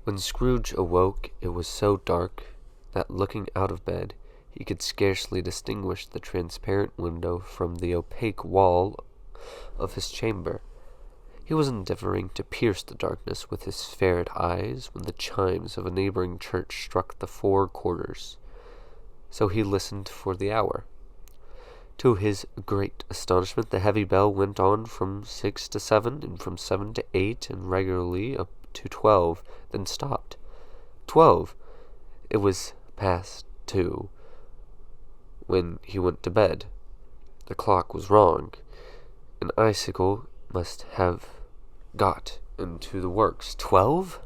When Scrooge awoke, it was so dark that, looking out of bed, he could scarcely distinguish the transparent window from the opaque wall of his chamber. He was endeavoring to pierce the darkness with his ferret eyes when the chimes of a neighboring church struck the 4 quarters. So he listened for the hour. To his great astonishment, the heavy bell went on from 6 to 7, and from 7 to 8, and regularly up to 12, then stopped. 12! It was past 2 when he went to bed. The clock was wrong. An icicle must have got into the works. 12?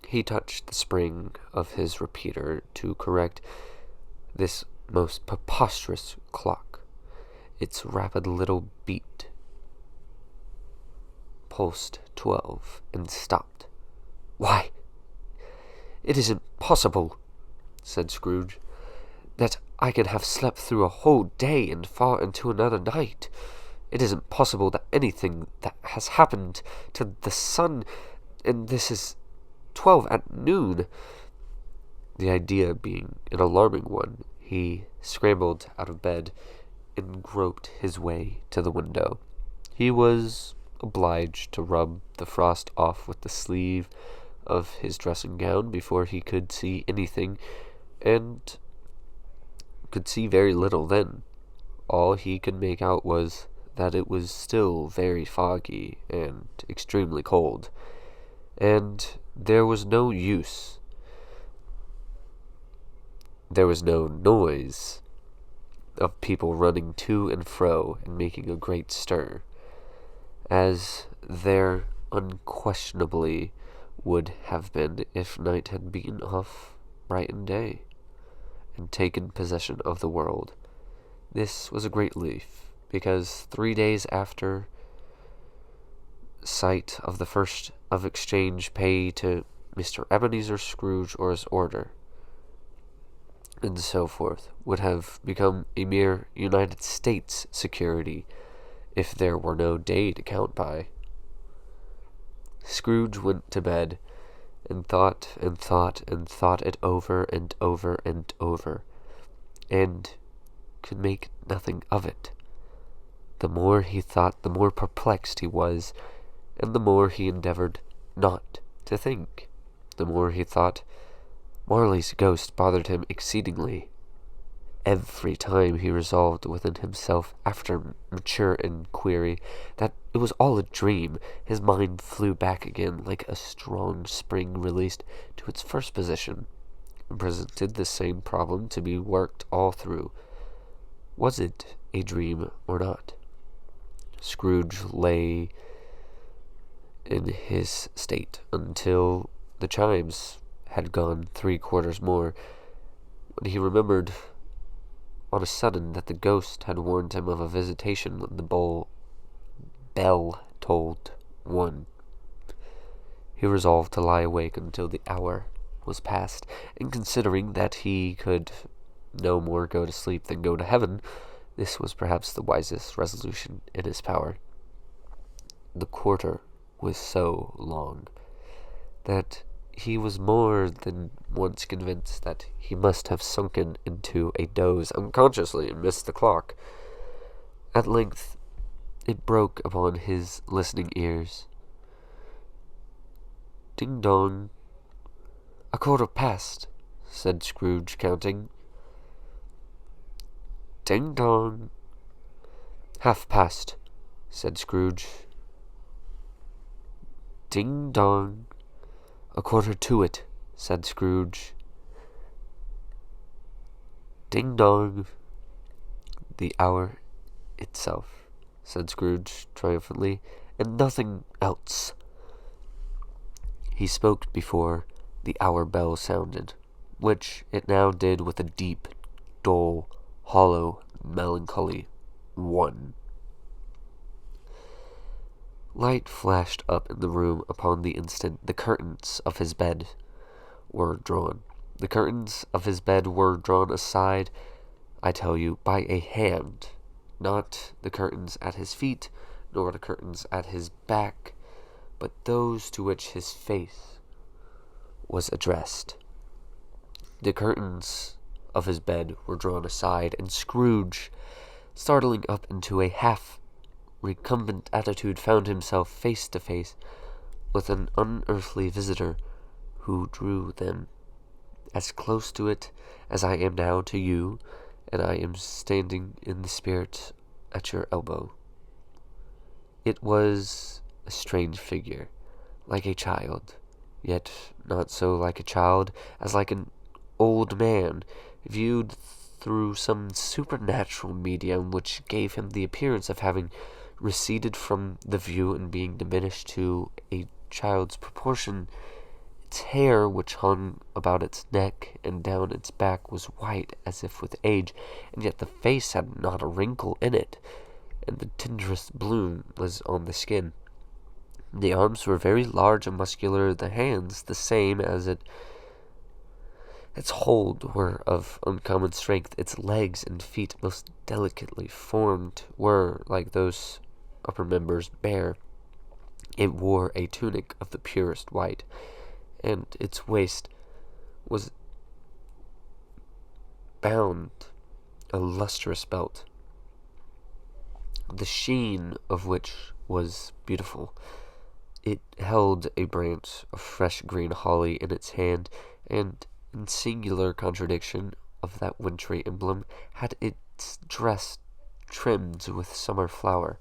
He touched the spring of his repeater to correct this most preposterous clock. Its rapid little beat pulsed 12 and stopped. "Why, it isn't possible," said Scrooge, "that I can have slept through a whole day and far into another night. It isn't possible that anything that has happened to the sun, and this is 12 at noon." The idea being an alarming one, he scrambled out of bed and groped his way to the window. He was obliged to rub the frost off with the sleeve of his dressing gown before he could see anything, and could see very little then. All he could make out was that it was still very foggy and extremely cold, and there was no noise of people running to and fro and making a great stir, as there unquestionably would have been if night had beaten off bright day and taken possession of the world. This was a great relief, because 3 days after sight of the first of exchange pay to Mr. Ebenezer Scrooge or his order, and so forth, would have become a mere United States security if there were no day to count by. Scrooge went to bed and thought and thought and thought it over and over and over, and could make nothing of it. The more he thought, the more perplexed he was, and the more he endeavored not to think. The more he thought, Marley's ghost bothered him exceedingly. Every time he resolved within himself, after mature inquiry, that it was all a dream, his mind flew back again like a strong spring released to its first position, and presented the same problem to be worked all through. Was it a dream or not? Scrooge lay in his state until the chimes had gone 3 quarters more, when he remembered on a sudden that the ghost had warned him of a visitation when the bell tolled 1. He resolved to lie awake until the hour was past, and considering that he could no more go to sleep than go to heaven, this was perhaps the wisest resolution in his power. The quarter was so long that he was more than once convinced that he must have sunken into a doze unconsciously and missed the clock. At length it broke upon his listening ears. "Ding dong. 1/4 past," said Scrooge, counting. "Ding dong. 1/2 past," said Scrooge. "Ding dong. 1/4 to it," said Scrooge. "Ding dong." "The hour itself," said Scrooge triumphantly, "and nothing else." He spoke before the hour bell sounded, which it now did with a deep, dull, hollow, melancholy 1. Light flashed up in the room upon the instant. The curtains of his bed were drawn. The curtains of his bed were drawn aside, I tell you, by a hand. Not the curtains at his feet, nor the curtains at his back, but those to which his face was addressed. The curtains of his bed were drawn aside, and Scrooge, startling up into a half-recumbent attitude, found himself face to face with an unearthly visitor who drew them as close to it as I am now to you, and I am standing in the spirit at your elbow. It was a strange figure, like a child, yet not so like a child as like an old man, viewed through some supernatural medium which gave him the appearance of having receded from the view and being diminished to a child's proportion. Its hair, which hung about its neck and down its back, was white as if with age, and yet the face had not a wrinkle in it, and the tenderest bloom was on the skin. The arms were very large and muscular, the hands the same as its hold were of uncommon strength, its legs and feet most delicately formed were, like those upper members, bare. It wore a tunic of the purest white, and its waist was bound a lustrous belt, the sheen of which was beautiful. It held a branch of fresh green holly in its hand, and, in singular contradiction of that wintry emblem, had its dress trimmed with summer flower.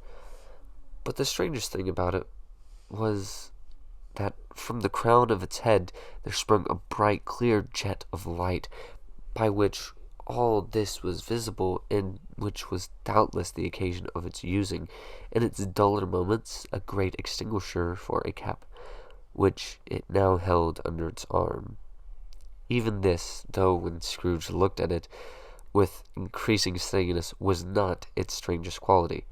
But the strangest thing about it was that from the crown of its head there sprung a bright, clear jet of light, by which all this was visible, and which was doubtless the occasion of its using, in its duller moments, a great extinguisher for a cap, which it now held under its arm. Even this, though when Scrooge looked at it with increasing steadiness, was not its strangest quality,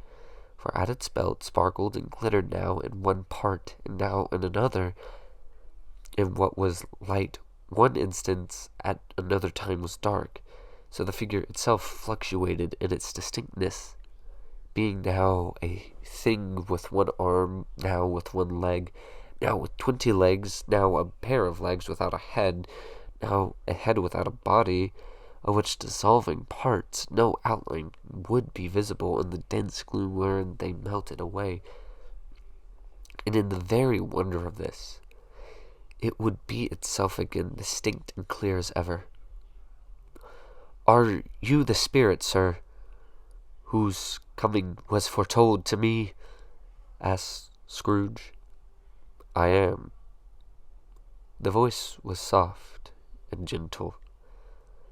for at its belt sparkled and glittered now in one part, and now in another, and what was light one instant at another time was dark, so the figure itself fluctuated in its distinctness, being now a thing with one arm, now with one leg, now with 20 legs, now a pair of legs without a head, now a head without a body, of which dissolving parts no outline would be visible in the dense gloom wherein they melted away. And in the very wonder of this, it would be itself again, distinct and clear as ever. "Are you the spirit, sir, whose coming was foretold to me?" asked Scrooge. "I am." The voice was soft and gentle,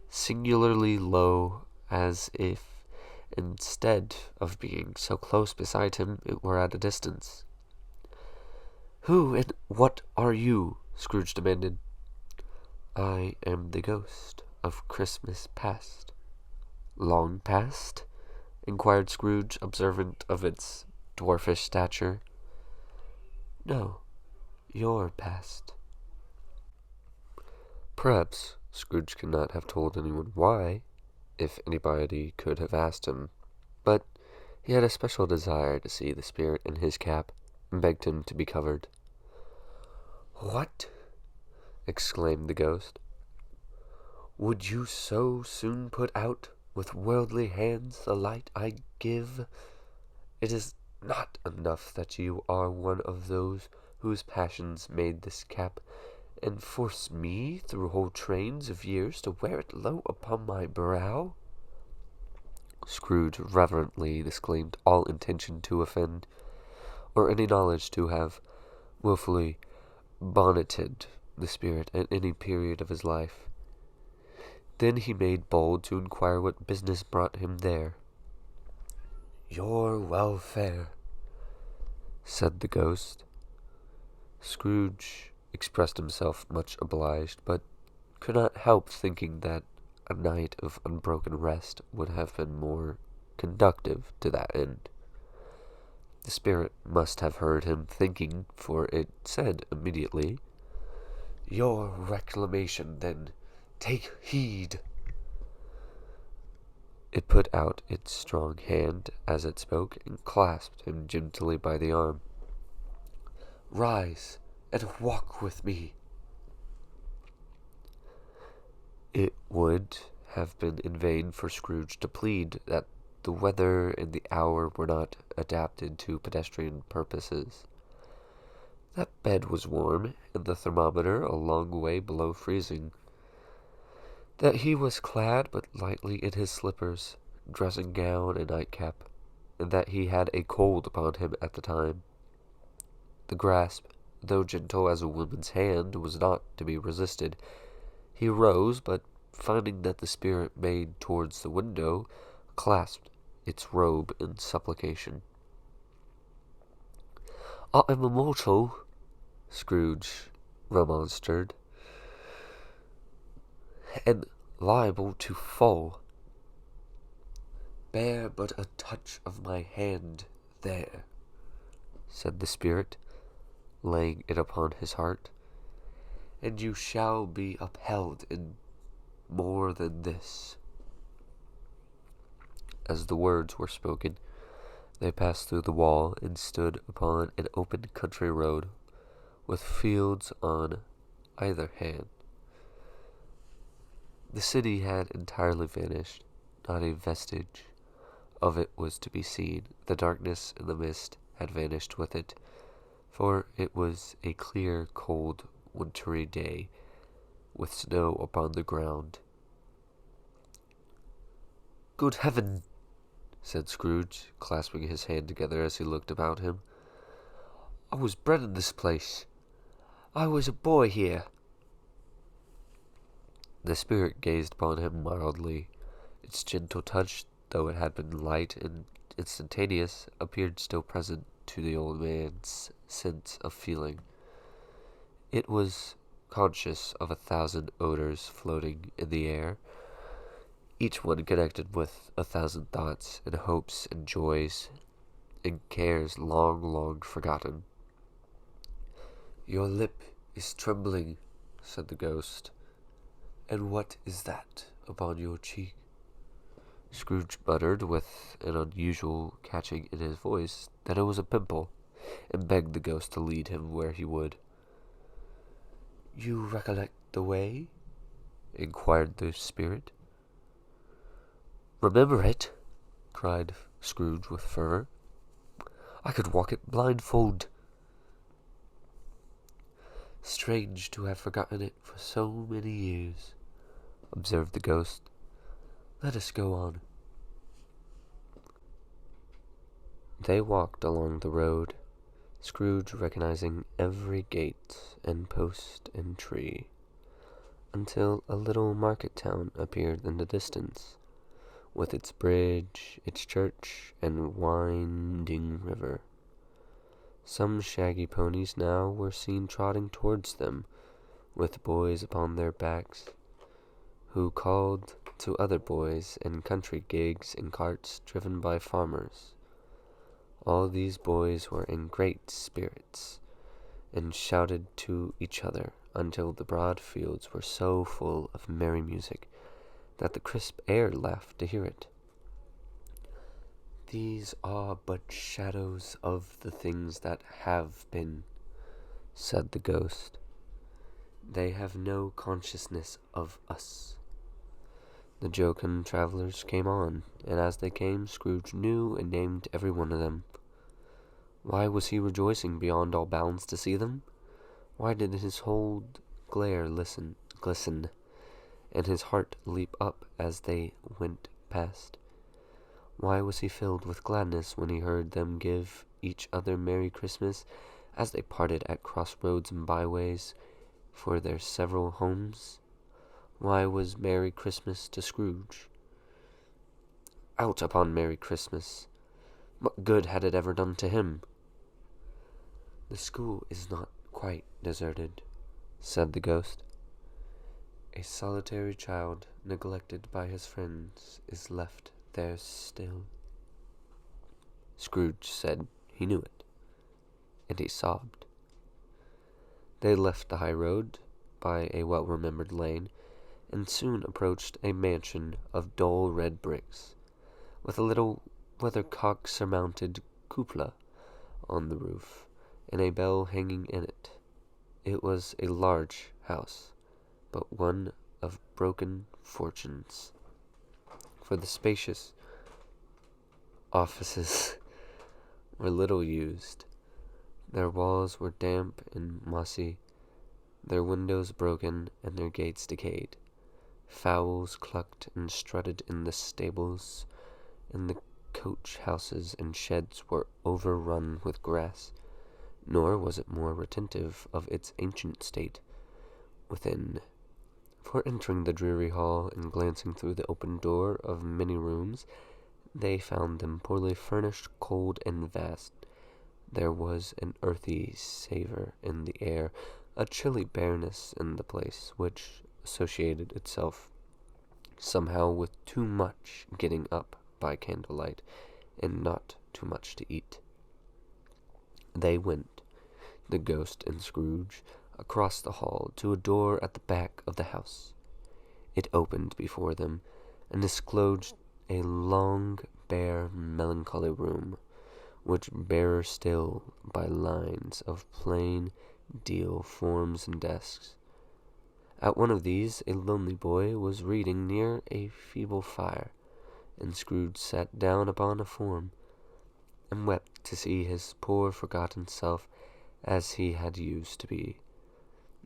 singularly low, as if, instead of being so close beside him, it were at a distance. "Who and what are you?" Scrooge demanded. "I am the ghost of Christmas past." "Long past?" inquired Scrooge, observant of its dwarfish stature. "No, your past." Perhaps Scrooge could not have told anyone why, if anybody could have asked him, but he had a special desire to see the spirit in his cap, and begged him to be covered. "What?" exclaimed the ghost. "Would you so soon put out with worldly hands the light I give? It is not enough that you are one of those whose passions made this cap, and force me through whole trains of years to wear it low upon my brow?" Scrooge reverently disclaimed all intention to offend, or any knowledge to have wilfully bonneted the spirit at any period of his life. Then he made bold to inquire what business brought him there. "Your welfare," said the ghost. Scrooge expressed himself much obliged, but could not help thinking that a night of unbroken rest would have been more conducive to that end. The spirit must have heard him thinking, for it said immediately, "Your reclamation, then. Take heed." It put out its strong hand as it spoke, and clasped him gently by the arm. "Rise, and walk with me." It would have been in vain for Scrooge to plead that the weather and the hour were not adapted to pedestrian purposes. That bed was warm, and the thermometer a long way below freezing. That he was clad but lightly in his slippers, dressing gown and nightcap, and that he had a cold upon him at the time. The grasp, though gentle as a woman's hand, was not to be resisted. He rose, but finding that the spirit made towards the window, clasped its robe in supplication. "I am a mortal," Scrooge remonstrated, "and liable to fall. Bear but a touch of my hand there," said the spirit, laying it upon his heart, "and you shall be upheld in more than this." As the words were spoken, they passed through the wall and stood upon an open country road, with fields on either hand. The city had entirely vanished. Not a vestige of it was to be seen. The darkness and the mist had vanished with it, for it was a clear, cold, wintry day, with snow upon the ground. "Good heaven!" said Scrooge, clasping his hands together as he looked about him. "I was bred in this place. I was a boy here." The spirit gazed upon him mildly. Its gentle touch, though it had been light and instantaneous, appeared still present to the old man's sense of feeling. It was conscious of 1,000 odors floating in the air, each one connected with 1,000 thoughts and hopes and joys and cares long, long forgotten. "Your lip is trembling," said the ghost. "And what is that upon your cheek?" Scrooge muttered, with an unusual catching in his voice, that it was a pimple, and begged the ghost to lead him where he would. "You recollect the way?" inquired the spirit. "Remember it?" cried Scrooge with fervor. "I could walk it blindfold." "Strange to have forgotten it for so many years," observed the ghost. "Let us go on." They walked along the road, Scrooge recognizing every gate and post and tree, until a little market town appeared in the distance, with its bridge, its church, and winding river. Some shaggy ponies now were seen trotting towards them, with boys upon their backs, who called to other boys in country gigs and carts driven by farmers. All these boys were in great spirits, and shouted to each other until the broad fields were so full of merry music that the crisp air laughed to hear it. "These are but shadows of the things that have been," said the ghost. "They have no consciousness of us." The jocund travelers came on, and as they came, Scrooge knew and named every one of them. Why was he rejoicing beyond all bounds to see them? Why did his whole glisten, and his heart leap up as they went past? Why was he filled with gladness when he heard them give each other Merry Christmas as they parted at crossroads and byways for their several homes? Why was Merry Christmas to Scrooge? Out upon Merry Christmas! What good had it ever done to him? "The school is not quite deserted," said the ghost. "A solitary child, neglected by his friends, is left there still." Scrooge said he knew it, and he sobbed. They left the high road by a well-remembered lane, and soon approached a mansion of dull red bricks, with a little weathercock-surmounted cupola on the roof, and a bell hanging in it. It was a large house, but one of broken fortunes. For the spacious offices were little used. Their walls were damp and mossy, their windows broken, and their gates decayed. Fowls clucked and strutted in the stables, and the coach houses and sheds were overrun with grass. Nor was it more retentive of its ancient state within. For entering the dreary hall and glancing through the open door of many rooms, they found them poorly furnished, cold, and vast. There was an earthy savour in the air, a chilly bareness in the place, which associated itself somehow with too much getting up by candlelight, and not too much to eat. They went, the ghost and Scrooge, across the hall to a door at the back of the house. It opened before them, and disclosed a long, bare, melancholy room, which barer still by lines of plain deal forms and desks. At one of these a lonely boy was reading near a feeble fire, and Scrooge sat down upon a form, and wept to see his poor forgotten self as he had used to be.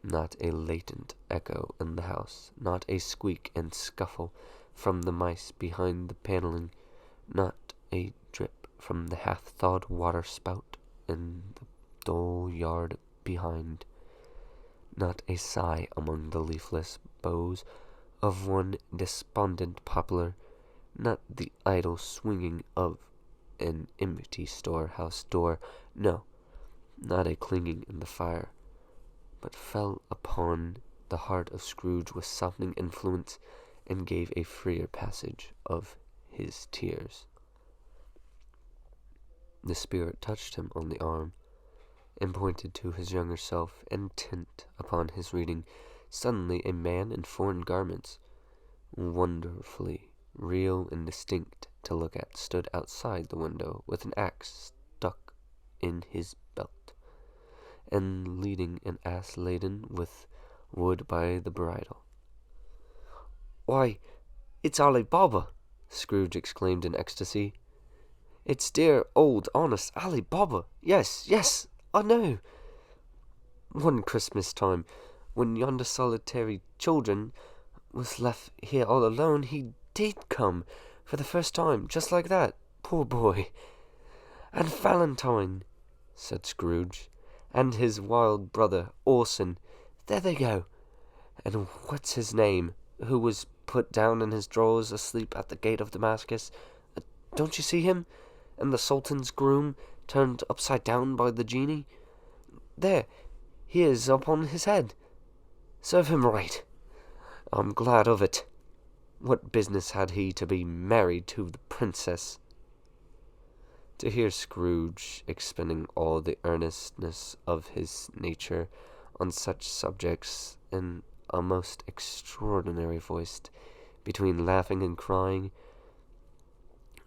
Not a latent echo in the house, not a squeak and scuffle from the mice behind the paneling, not a drip from the half-thawed water-spout in the dull yard behind, not a sigh among the leafless boughs of one despondent poplar, not the idle swinging of an empty storehouse door, no, not a clinging in the fire, but fell upon the heart of Scrooge with softening influence, and gave a freer passage of his tears. The spirit touched him on the arm, and pointed to his younger self, intent upon his reading. Suddenly a man in foreign garments, wonderfully real and distinct to look at, stood outside the window with an axe stuck in his belt, and leading an ass laden with wood by the bridle. "Why, it's Ali Baba!" Scrooge exclaimed in ecstasy. "It's dear, old, honest Ali Baba! Yes, yes, I know. One Christmas time, when yonder solitary children was left here all alone, he did come, for the first time, just like that, poor boy. And Valentine," said Scrooge, "and his wild brother, Orson, there they go. And what's his name, who was put down in his drawers asleep at the gate of Damascus? Don't you see him? And the Sultan's groom, turned upside down by the genie? There, he is up on his head. Serve him right. I'm glad of it. What business had he to be married to the princess?" To hear Scrooge expending all the earnestness of his nature on such subjects in a most extraordinary voice, between laughing and crying,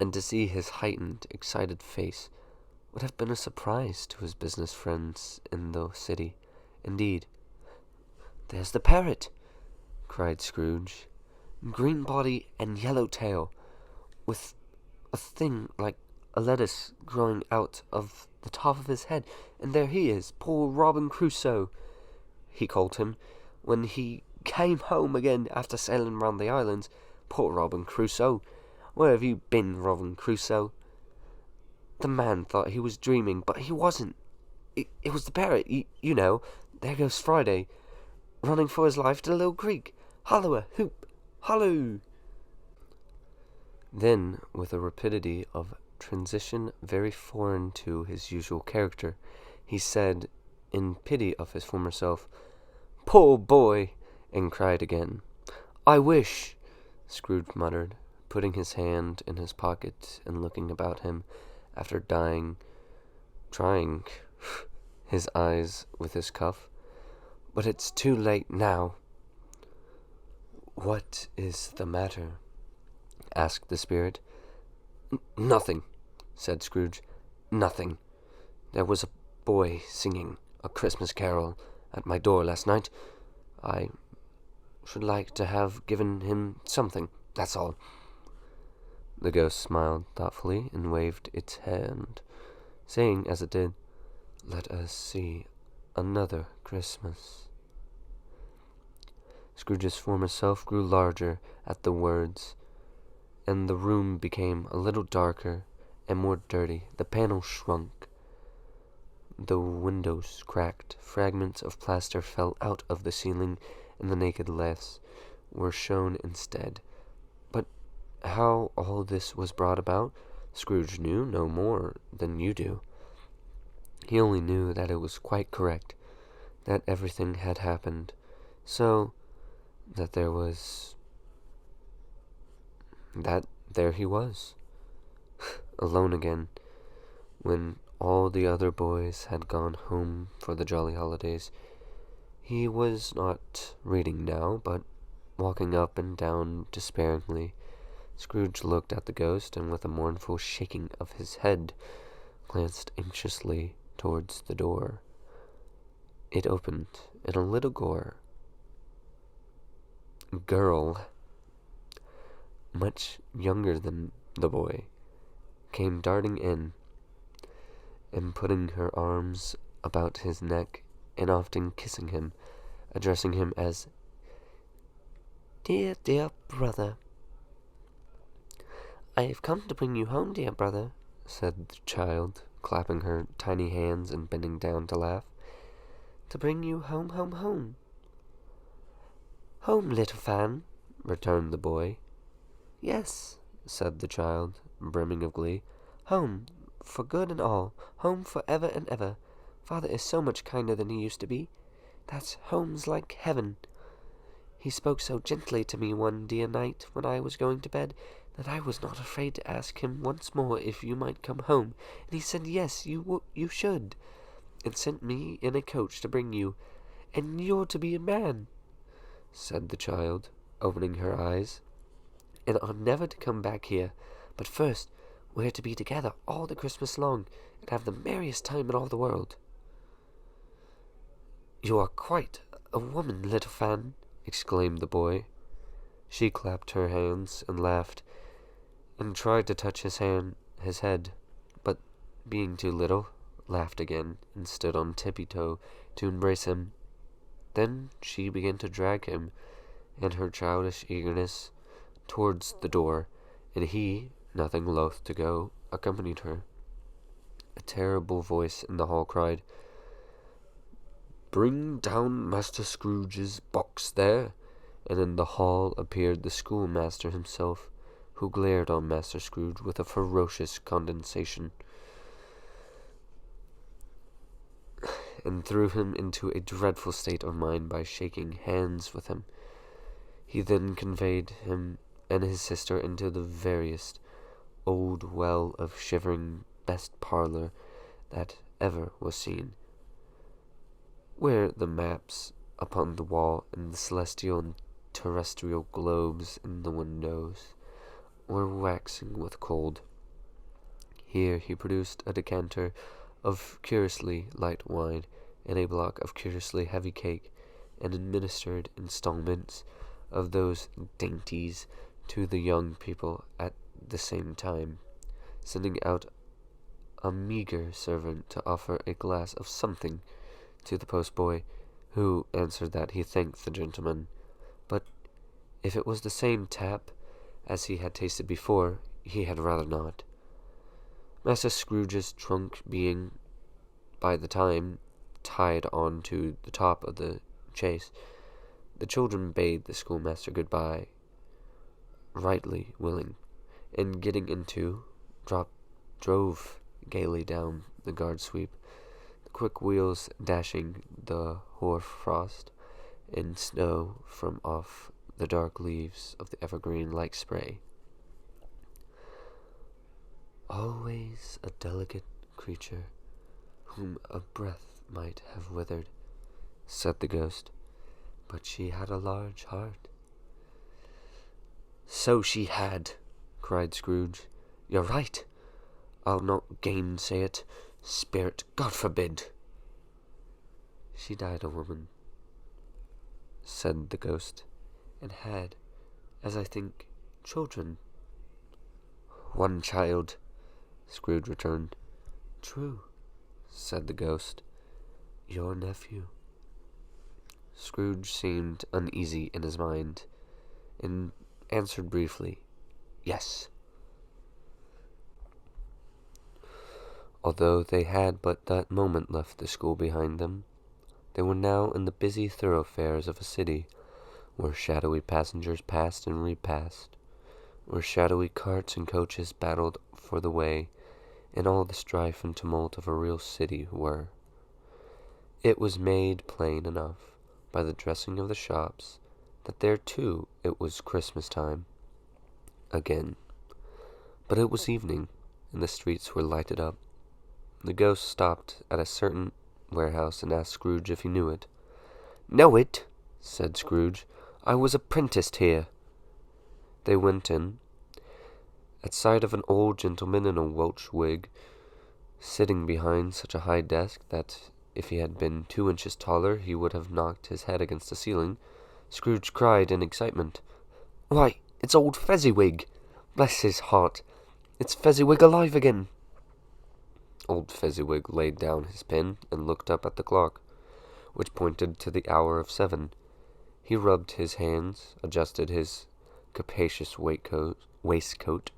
and to see his heightened, excited face, would have been a surprise to his business friends in the city. Indeed, "There's the parrot!" cried Scrooge. "Green body and yellow tail, with a thing like a lettuce growing out of the top of his head. And there he is, poor Robin Crusoe, he called him, when he came home again after sailing round the islands. Poor Robin Crusoe! Where have you been, Robin Crusoe? The man thought he was dreaming, but he wasn't. It was the parrot, you know. There goes Friday, running for his life to the little creek. Halloa, hoop, halloo!" Then, with a rapidity of transition very foreign to his usual character, he said, in pity of his former self, "Poor boy!" and cried again. "I wish," Scrooge muttered, putting his hand in his pocket and looking about him, after trying his eyes with his cuff, "but it's too late now." "What is the matter?" asked the spirit. "Nothing," said Scrooge. "Nothing. There was a boy singing a Christmas carol at my door last night. I should like to have given him something, that's all." The ghost smiled thoughtfully and waved its hand, saying as it did, "Let us see another Christmas." Scrooge's former self grew larger at the words, and the room became a little darker and more dirty. The panels shrunk. The windows cracked. Fragments of plaster fell out of the ceiling, and the naked laths were shown instead. But how all this was brought about, Scrooge knew no more than you do. He only knew that it was quite correct, that everything had happened, so that there he was, alone again, when all the other boys had gone home for the jolly holidays. He was not reading now, but walking up and down despairingly. Scrooge looked at the ghost, and with a mournful shaking of his head, glanced anxiously towards the door. It opened, and a little girl, much younger than the boy, came darting in, and putting her arms about his neck, and often kissing him, addressing him as "Dear, dear brother." "I have come to bring you home, dear brother," said the child, clapping her tiny hands and bending down to laugh. "To bring you home, home, home." "Home, little Fan," returned the boy. "Yes," said the child, brimming of glee. "Home, for good and all. Home for ever and ever. Father is so much kinder than he used to be. That home's like heaven. He spoke so gently to me one dear night when I was going to bed, that I was not afraid to ask him once more if you might come home, and he said yes, you should, and sent me in a coach to bring you. And you're to be a man," said the child, opening her eyes, "and are never to come back here. But first, we're to be together all the Christmas long, and have the merriest time in all the world." "You are quite a woman, little Fan," exclaimed the boy. She clapped her hands and laughed, and tried to touch his head, but being too little, laughed again, and stood on tippy-toe to embrace him. Then she began to drag him, in her childish eagerness, towards the door, and he, nothing loath to go, accompanied her. A terrible voice in the hall cried, "Bring down Master Scrooge's box there," and in the hall appeared the schoolmaster himself, who glared on Master Scrooge with a ferocious condescension, and threw him into a dreadful state of mind by shaking hands with him. He then conveyed him and his sister into the veriest old well of shivering best parlor that ever was seen, where the maps upon the wall and the celestial and terrestrial globes in the windows were waxing with cold. Here he produced a decanter of curiously light wine and a block of curiously heavy cake, and administered installments of those dainties to the young people at the same time, sending out a meagre servant to offer a glass of something to the postboy, who answered that he thanked the gentleman, but if it was the same tap as he had tasted before, he had rather not. Master Scrooge's trunk being, by the time, tied on to the top of the chaise, the children bade the schoolmaster good-bye, rightly willing, and getting into, drove gaily down the guard-sweep, the quick wheels dashing the hoar-frost and snow from off the dark leaves of the evergreen like spray. "Always a delicate creature, whom a breath might have withered," said the ghost, "but she had a large heart." "So she had," cried Scrooge. "You're right. I'll not gainsay it. Spirit, God forbid!" "She died a woman," said the ghost, and had, as I think, children. "One child," Scrooge returned. "True," said the ghost. "Your nephew." Scrooge seemed uneasy in his mind, and answered briefly, "Yes." Although they had but that moment left the school behind them, they were now in the busy thoroughfares of a city, where shadowy passengers passed and repassed, where shadowy carts and coaches battled for the way, and all the strife and tumult of a real city were. It was made plain enough, by the dressing of the shops, that there too it was Christmas time again. But it was evening, and the streets were lighted up. The ghost stopped at a certain warehouse and asked Scrooge if he knew it. "Know it?" said Scrooge. "I was apprenticed here." They went in. At sight of an old gentleman in a Welsh wig, sitting behind such a high desk that if he had been 2 inches taller he would have knocked his head against the ceiling, Scrooge cried in excitement, "Why, it's old Fezziwig! Bless his heart! It's Fezziwig alive again!" Old Fezziwig laid down his pen and looked up at the clock, which pointed to the hour of 7. He rubbed his hands, adjusted his capacious waistcoat,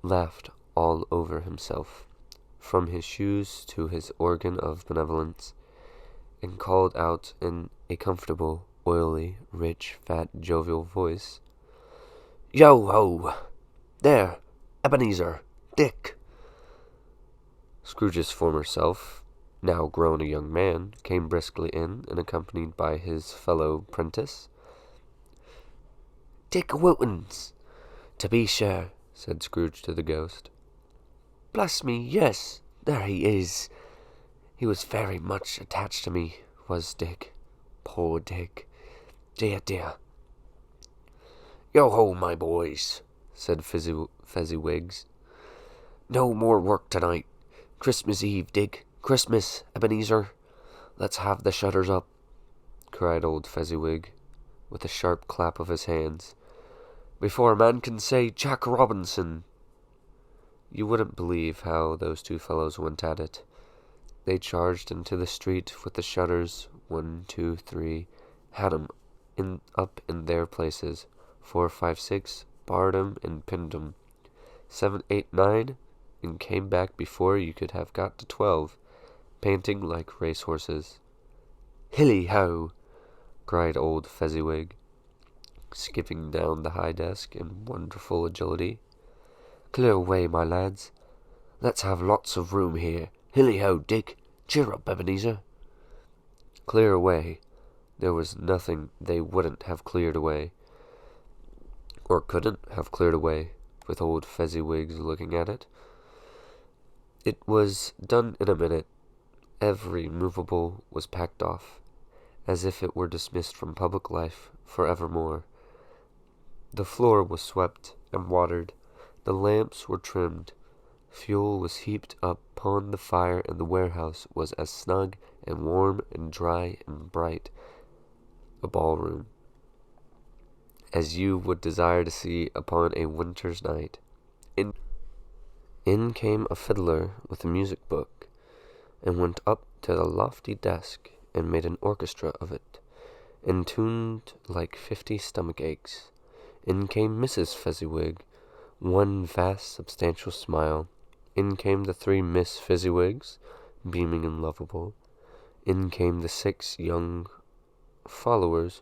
laughed all over himself, from his shoes to his organ of benevolence, and called out in a comfortable, oily, rich, fat, jovial voice, "Yo-ho! There, Ebenezer! Dick!" Scrooge's former self, now grown a young man, came briskly in, and accompanied by his fellow prentice. "Dick Wilkins, to be sure," said Scrooge to the ghost. "Bless me, yes, there he is. He was very much attached to me, was Dick. Poor Dick. Dear, dear." "Yo-ho, my boys," said Fezziwigs. "No more work tonight. Christmas Eve, Dick. Christmas, Ebenezer. Let's have the shutters up," cried old Fezziwig, with a sharp clap of his hands, "before a man can say Jack Robinson." You wouldn't believe how those two fellows went at it. They charged into the street with the shutters, 1, 2, 3, had 'em up in their places, 4, 5, 6, barred 'em and pinned 'em, 7, 8, 9, and came back before you could have got to 12, panting like racehorses. "Hilly-ho!" cried old Fezziwig, skipping down the high desk in wonderful agility. "Clear away, my lads. Let's have lots of room here. Hilly-ho, Dick! Cheer up, Ebenezer!" Clear away. There was nothing they wouldn't have cleared away, or couldn't have cleared away, with old Fezziwigs looking at it. It was done in a minute. Every movable was packed off, as if it were dismissed from public life for evermore. The floor was swept and watered. The lamps were trimmed. Fuel was heaped up upon the fire, and the warehouse was as snug and warm and dry and bright a ballroom as you would desire to see upon a winter's night. In came a fiddler with a music book, and went up to the lofty desk, and made an orchestra of it, and tuned like 50 stomach aches. In came Mrs. Fezziwig, one vast substantial smile. In came the 3 Miss Fezziwigs, beaming and lovable. In came the 6 young followers,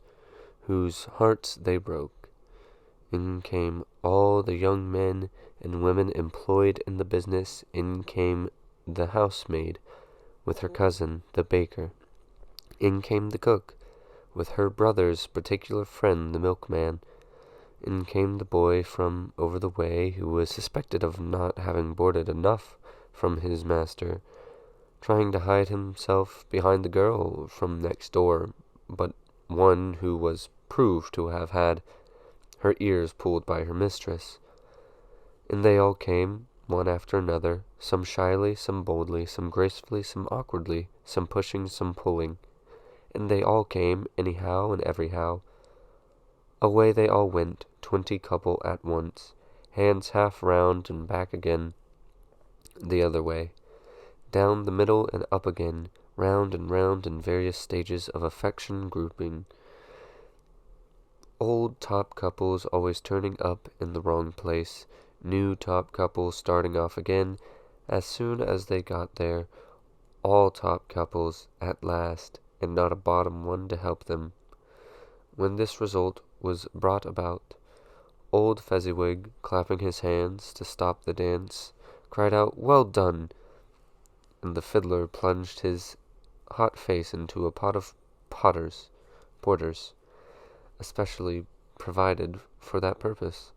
whose hearts they broke. In came all the young men and women employed in the business. In came the housemaid, with her cousin, the baker. In came the cook, with her brother's particular friend, the milkman. In came the boy from over the way, who was suspected of not having boarded enough from his master, trying to hide himself behind the girl from next door, but one who was proved to have had her ears pulled by her mistress. And they all came, one after another, some shyly, some boldly, some gracefully, some awkwardly, some pushing, some pulling. And they all came, anyhow and everyhow. Away they all went, 20 couple at once, hands half round and back again, the other way, down the middle and up again, round and round in various stages of affection grouping. Old top couples always turning up in the wrong place, new top couples starting off again as soon as they got there, all top couples at last, and not a bottom one to help them. When this result was brought about, old Fezziwig, clapping his hands to stop the dance, cried out, "Well done!" and the fiddler plunged his hot face into a pot of porters, especially provided for that purpose.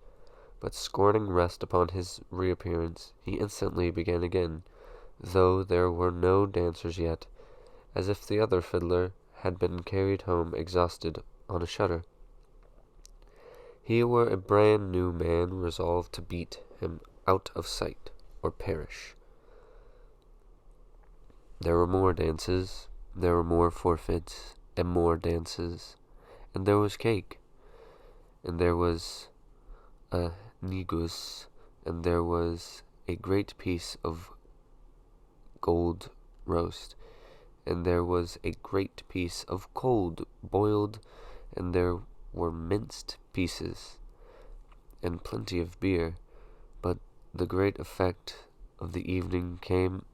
But scorning rest upon his reappearance, he instantly began again, though there were no dancers yet, as if the other fiddler had been carried home exhausted on a shutter. He were a brand new man resolved to beat him out of sight or perish. There were more dances, there were more forfeits, and more dances, and there was cake, and there was a negus, and there was a great piece of gold roast, and there was a great piece of cold boiled, and there were minced pieces, and plenty of beer. But the great effect of the evening came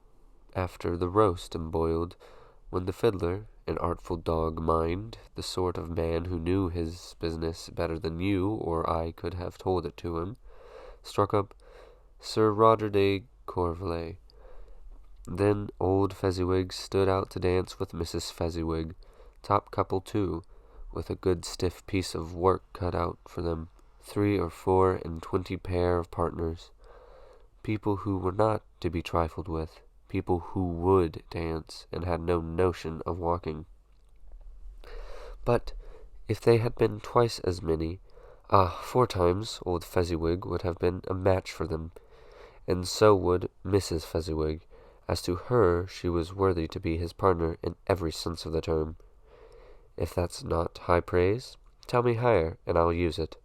after the roast and boiled, when the fiddler, an artful dog, mind, the sort of man who knew his business better than you or I could have told it to him, struck up Sir Roger de Coverley. Then old Fezziwig stood out to dance with Mrs. Fezziwig, top couple too, with a good stiff piece of work cut out for them, 3 or 4 and 20 pair of partners, people who were not to be trifled with, people who would dance and had no notion of walking. But if they had been twice as many, 4 times, old Fezziwig would have been a match for them, and so would Mrs. Fezziwig. As to her, she was worthy to be his partner in every sense of the term. If that's not high praise, tell me higher, and I'll use it.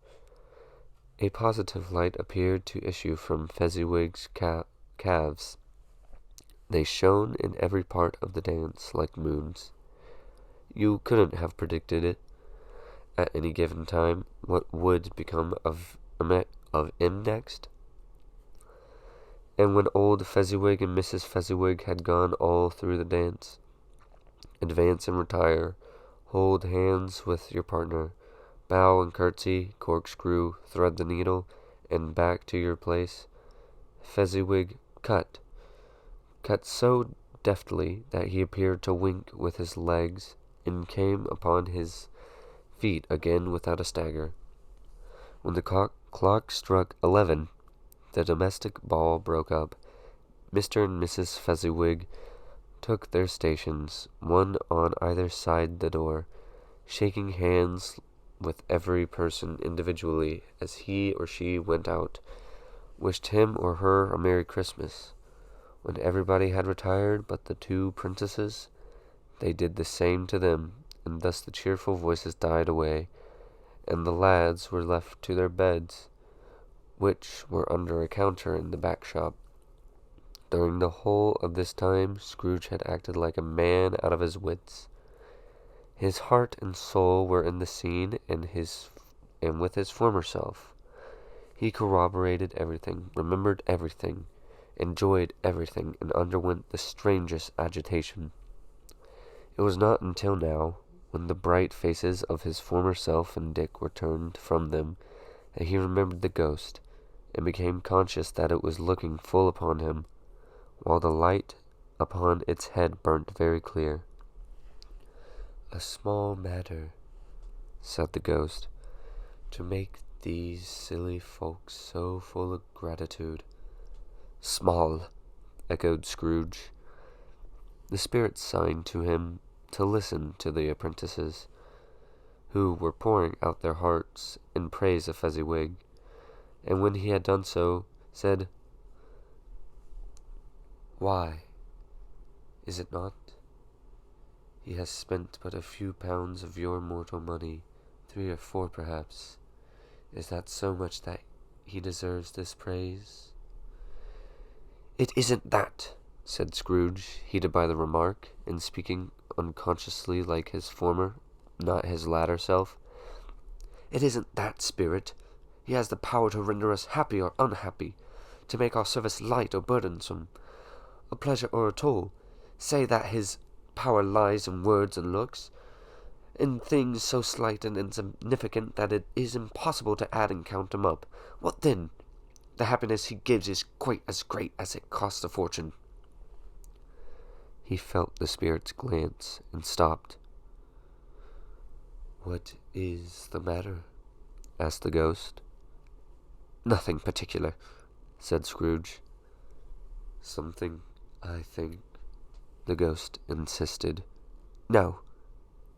A positive light appeared to issue from Fezziwig's calves. They shone in every part of the dance like moons. You couldn't have predicted it at any given time what would become of him next. And when old Fezziwig and Mrs. Fezziwig had gone all through the dance, advance and retire, hold hands with your partner, bow and curtsy, corkscrew, thread the needle, and back to your place, Fezziwig cut so deftly that he appeared to wink with his legs, and came upon his feet again without a stagger. When the clock struck 11, the domestic ball broke up. Mr. and Mrs. Fezziwig took their stations, one on either side the door, shaking hands with every person individually as he or she went out, wished him or her a Merry Christmas. When everybody had retired but the 2 princesses, they did the same to them, and thus the cheerful voices died away, and the lads were left to their beds, which were under a counter in the back shop. During the whole of this time, Scrooge had acted like a man out of his wits. His heart and soul were in the scene, and with his former self. He corroborated everything, remembered everything, enjoyed everything, and underwent the strangest agitation. It was not until now, when the bright faces of his former self and Dick were turned from them, that he remembered the ghost, and became conscious that it was looking full upon him, while the light upon its head burnt very clear. "A small matter," said the ghost, "to make these silly folks so full of gratitude." "Small," echoed Scrooge. The spirits signed to him to listen to the apprentices, who were pouring out their hearts in praise of Fezziwig, and when he had done so, said, "Why, is it not? He has spent but a few pounds of your mortal money 3 or 4, perhaps. Is that so much that he deserves this praise? It isn't that, said Scrooge, heated by the remark, and speaking unconsciously like his former, not his latter self. It isn't that, Spirit. He has the power to render us happy or unhappy, to make our service light or burdensome, a pleasure or a toll. Say that his power lies in words and looks, in things so slight and insignificant that it is impossible to add and count them up. What then? The happiness he gives is quite as great as it costs a fortune. He felt the Spirit's glance and stopped. What is the matter? Asked the ghost. Nothing particular, said Scrooge. Something, I think, the ghost insisted. No,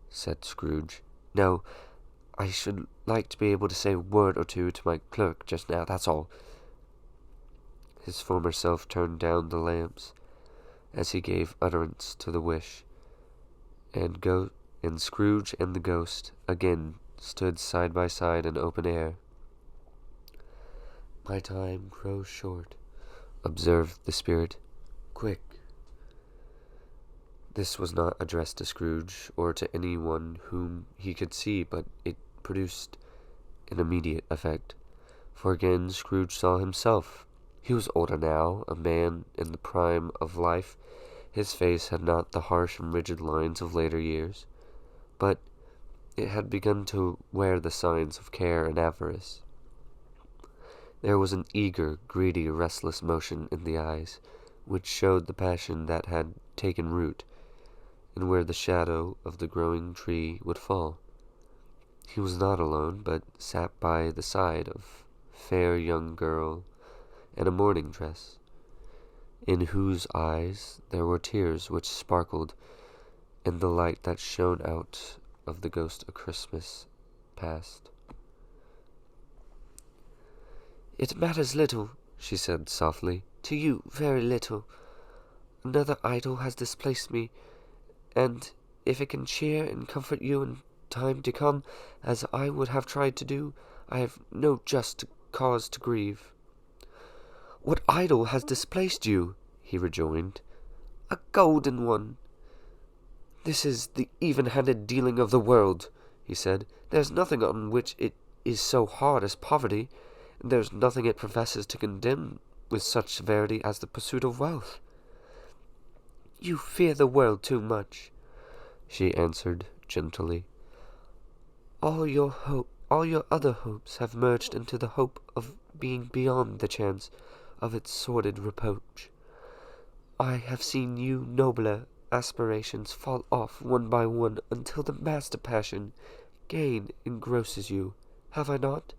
said Scrooge. No, I should like to be able to say a word or two to my clerk just now, that's all. His former self turned down the lamps as he gave utterance to the wish, and Scrooge and the ghost again stood side by side in open air. My time grows short, observed the Spirit. Quick. This was not addressed to Scrooge or to anyone whom he could see, but it produced an immediate effect, for again Scrooge saw himself. He was older now, a man in the prime of life. His face had not the harsh and rigid lines of later years, but it had begun to wear the signs of care and avarice. There was an eager, greedy, restless motion in the eyes, which showed the passion that had taken root, and where the shadow of the growing tree would fall. He was not alone, but sat by the side of a fair young girl in a mourning dress, in whose eyes there were tears which sparkled in the light that shone out of the ghost of Christmas past. It matters little, she said softly, to you very little. Another idol has displaced me, and if it can cheer and comfort you in time to come, as I would have tried to do, I have no just cause to grieve. What idol has displaced you? He rejoined. A golden one. This is the even-handed dealing of the world, he said. There's nothing on which it is so hard as poverty, and there's nothing it professes to condemn with such severity as the pursuit of wealth. You fear the world too much, she answered gently. All your other hopes have merged into the hope of being beyond the chance of its sordid reproach. I have seen you nobler aspirations fall off one by one until the master passion, gain, engrosses you, have I not?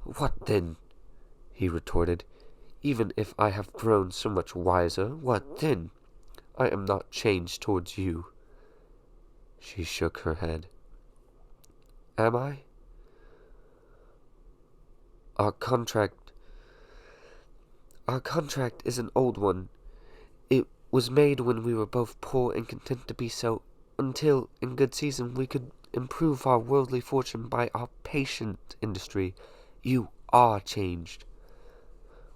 What then? He retorted. Even if I have grown so much wiser, what then? I am not changed towards you. She shook her head. Am I? Our contract is an old one. It was made when we were both poor and content to be so, until, in good season, we could improve our worldly fortune by our patient industry. You are changed.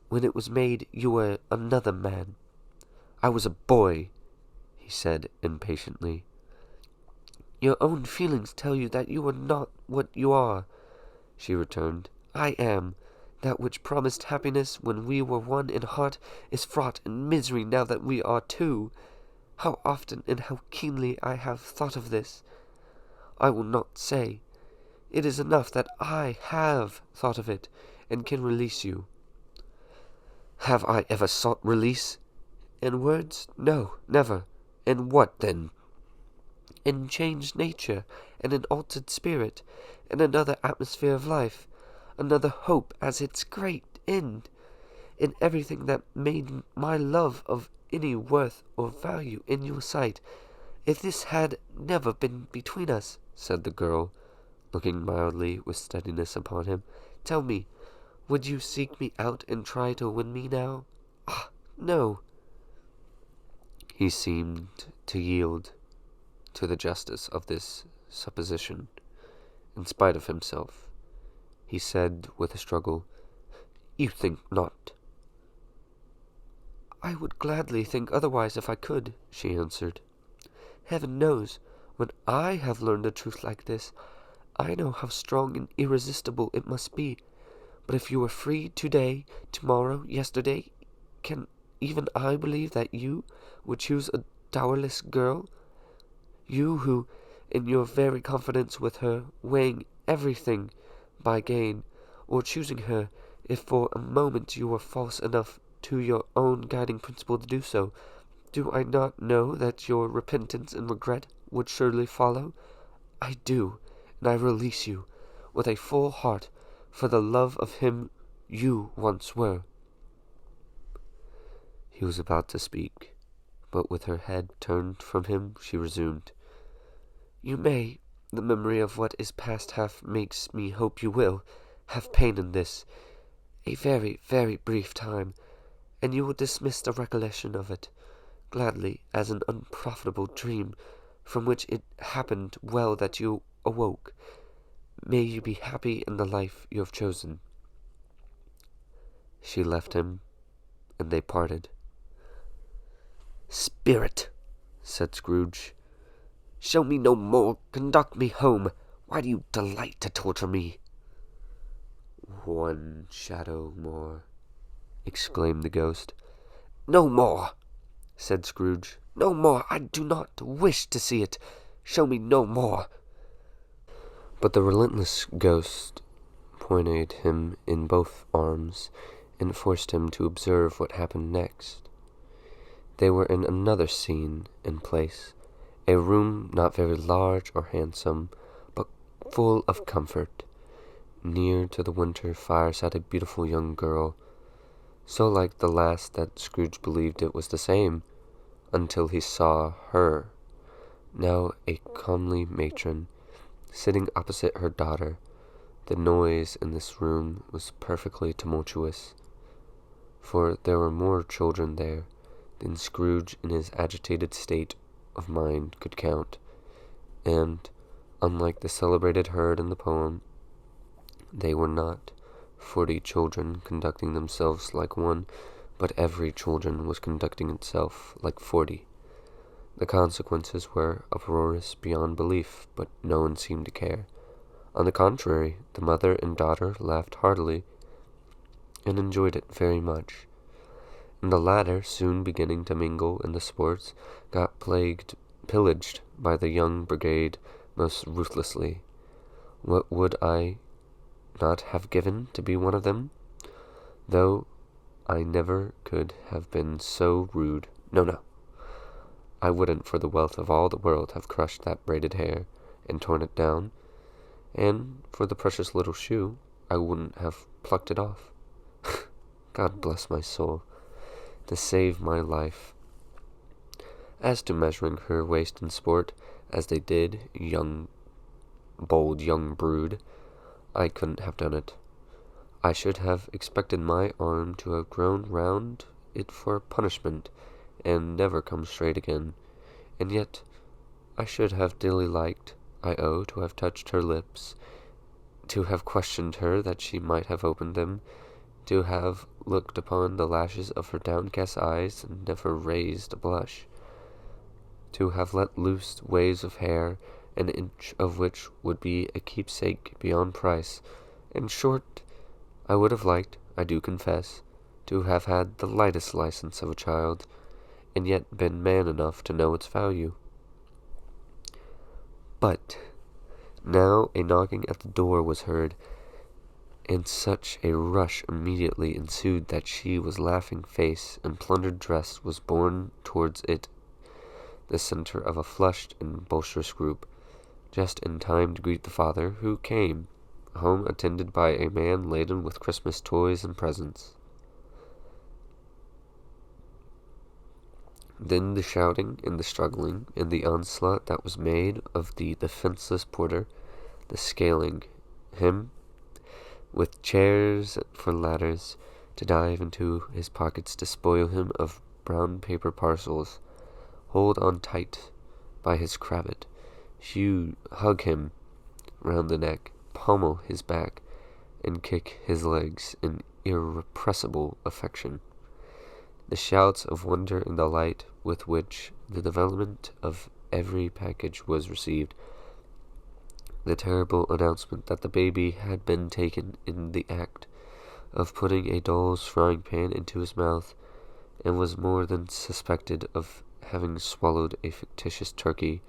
When it was made, you were another man. I was a boy, he said impatiently. Your own feelings tell you that you are not what you are, she returned. I am. That which promised happiness when we were one in heart is fraught in misery now that we are two. How often and how keenly I have thought of this, I will not say. It is enough that I have thought of it, and can release you. Have I ever sought release? In words? No, never. In what, then? In changed nature, and an altered spirit, and another atmosphere of life, another hope as its great end, in everything that made my love of any worth or value in your sight. If this had never been between us, said the girl, looking mildly with steadiness upon him, tell me, would you seek me out and try to win me now? Ah, no. He seemed to yield to the justice of this supposition, in spite of himself. He said with a struggle, "You think not." "I would gladly think otherwise if I could," she answered. "Heaven knows, when I have learned a truth like this, I know how strong and irresistible it must be. But if you were free today, tomorrow, yesterday, can even I believe that you would choose a dowerless girl? You who, in your very confidence with her, weighing everything by gain, or choosing her, if for a moment you were false enough to your own guiding principle to do so, do I not know that your repentance and regret would surely follow? I do, and I release you, with a full heart, for the love of him you once were." He was about to speak, but with her head turned from him, she resumed, "You may, the memory of what is past half makes me hope you will, have pain in this, a very, very brief time, and you will dismiss the recollection of it, gladly, as an unprofitable dream, from which it happened well that you awoke. May you be happy in the life you have chosen." She left him, and they parted. "Spirit," said Scrooge, "show me no more. Conduct me home. Why do you delight to torture me?" "One shadow more," exclaimed the ghost. "No more," said Scrooge. "No more. I do not wish to see it. Show me no more." But the relentless ghost pointed him in both arms, and forced him to observe what happened next. They were in another scene and place, a room not very large or handsome, but full of comfort. Near to the winter fire sat a beautiful young girl, so like the last that Scrooge believed it was the same, until he saw her, now a comely matron, sitting opposite her daughter. The noise in this room was perfectly tumultuous, for there were more children there than Scrooge in his agitated state of mind could count, and, unlike the celebrated herd in the poem, they were not 40 children conducting themselves like one, but every children was conducting itself like 40. The consequences were uproarious beyond belief, but no one seemed to care. On the contrary, the mother and daughter laughed heartily, and enjoyed it very much. And the latter, soon beginning to mingle in the sports, got pillaged by the young brigade most ruthlessly. What would I not have given to be one of them? Though I never could have been so rude. No. I wouldn't for the wealth of all the world have crushed that braided hair and torn it down, and for the precious little shoe I wouldn't have plucked it off. God bless my soul, to save my life. As to measuring her waist in sport, as they did, bold young brood, I couldn't have done it. I should have expected my arm to have grown round it for punishment, and never come straight again. And yet I should have dearly liked, to have touched her lips, to have questioned her that she might have opened them, to have looked upon the lashes of her downcast eyes and never raised a blush, to have let loose waves of hair, an inch of which would be a keepsake beyond price. In short, I would have liked, I do confess, to have had the lightest license of a child, and yet been man enough to know its value. But now a knocking at the door was heard, and such a rush immediately ensued that she was laughing face and plundered dress was borne towards it, the center of a flushed and boisterous group, just in time to greet the father, who came home attended by a man laden with Christmas toys and presents. Then the shouting and the struggling and the onslaught that was made of the defenseless porter, the scaling him with chairs for ladders, to dive into his pockets to spoil him of brown paper parcels, hold on tight by his cravat, hug him, round the neck, pommel his back, and kick his legs in irrepressible affection. The shouts of wonder and delight with which the development of every package was received, the terrible announcement that the baby had been taken in the act of putting a doll's frying pan into his mouth, and was more than suspected of having swallowed a fictitious turkey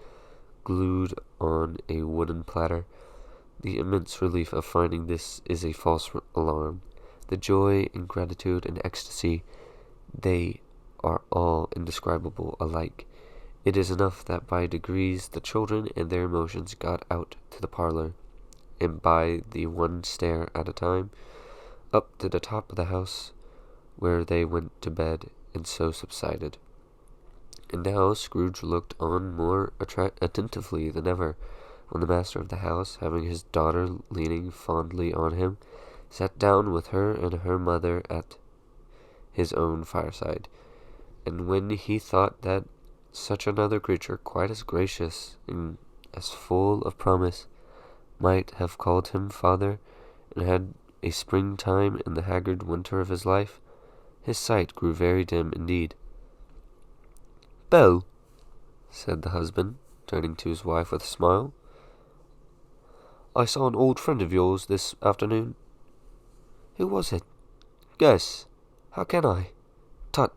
glued on a wooden platter, the immense relief of finding this is a false alarm, the joy and gratitude and ecstasy, they are all indescribable alike. It is enough that by degrees the children and their emotions got out to the parlor, and by the one stair at a time, up to the top of the house, where they went to bed, and so subsided. And now Scrooge looked on more attentively than ever, when the master of the house, having his daughter leaning fondly on him, sat down with her and her mother at his own fireside. And when he thought that such another creature, quite as gracious and as full of promise, might have called him father, and had a springtime in the haggard winter of his life, his sight grew very dim indeed. "Belle," said the husband, turning to his wife with a smile, "I saw an old friend of yours this afternoon." "Who was it?" "Guess. How can I?" "Tut,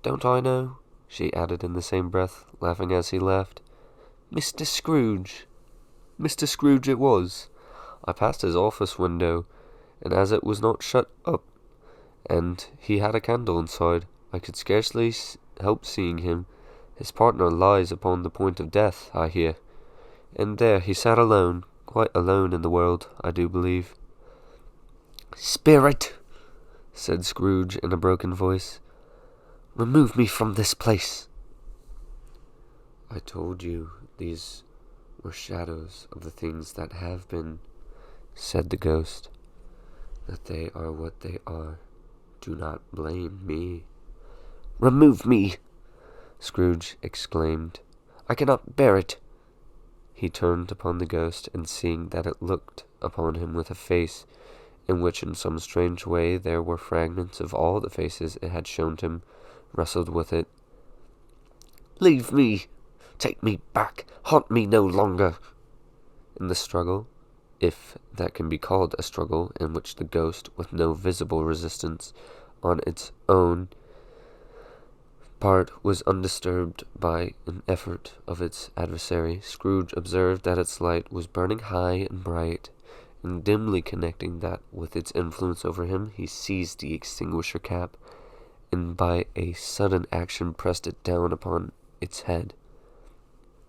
don't I know?" she added in the same breath, laughing as he laughed. "Mr. Scrooge." "Mr. Scrooge it was. I passed his office window, and as it was not shut up, and he had a candle inside, I could scarcely help seeing him. His partner lies upon the point of death, I hear, and there he sat alone, quite alone in the world, I do believe." "Spirit," said Scrooge in a broken voice, "remove me from this place." "I told you these were shadows of the things that have been," said the ghost, "that they are what they are. Do not blame me." "Remove me!" Scrooge exclaimed. "I cannot bear it." He turned upon the ghost, and seeing that it looked upon him with a face in which in some strange way there were fragments of all the faces it had shown him, wrestled with it. "Leave me! Take me back! Haunt me no longer!" In the struggle, if that can be called a struggle, in which the ghost, with no visible resistance on its own part, was undisturbed by an effort of its adversary, Scrooge observed that its light was burning high and bright, and dimly connecting that with its influence over him, he seized the extinguisher cap, and by a sudden action pressed it down upon its head.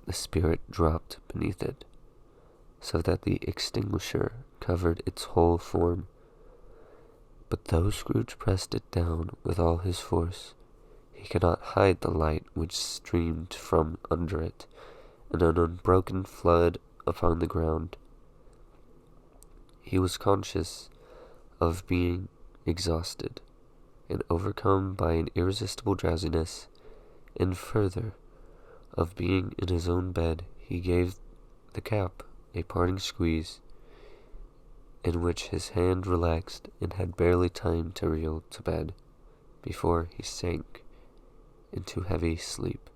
The spirit dropped beneath it, so that the extinguisher covered its whole form. But though Scrooge pressed it down with all his force, he could not hide the light which streamed from under it in an unbroken flood upon the ground. He was conscious of being exhausted and overcome by an irresistible drowsiness, and further, of being in his own bed. He gave the cap a parting squeeze, in which his hand relaxed, and had barely time to reel to bed before he sank into heavy sleep.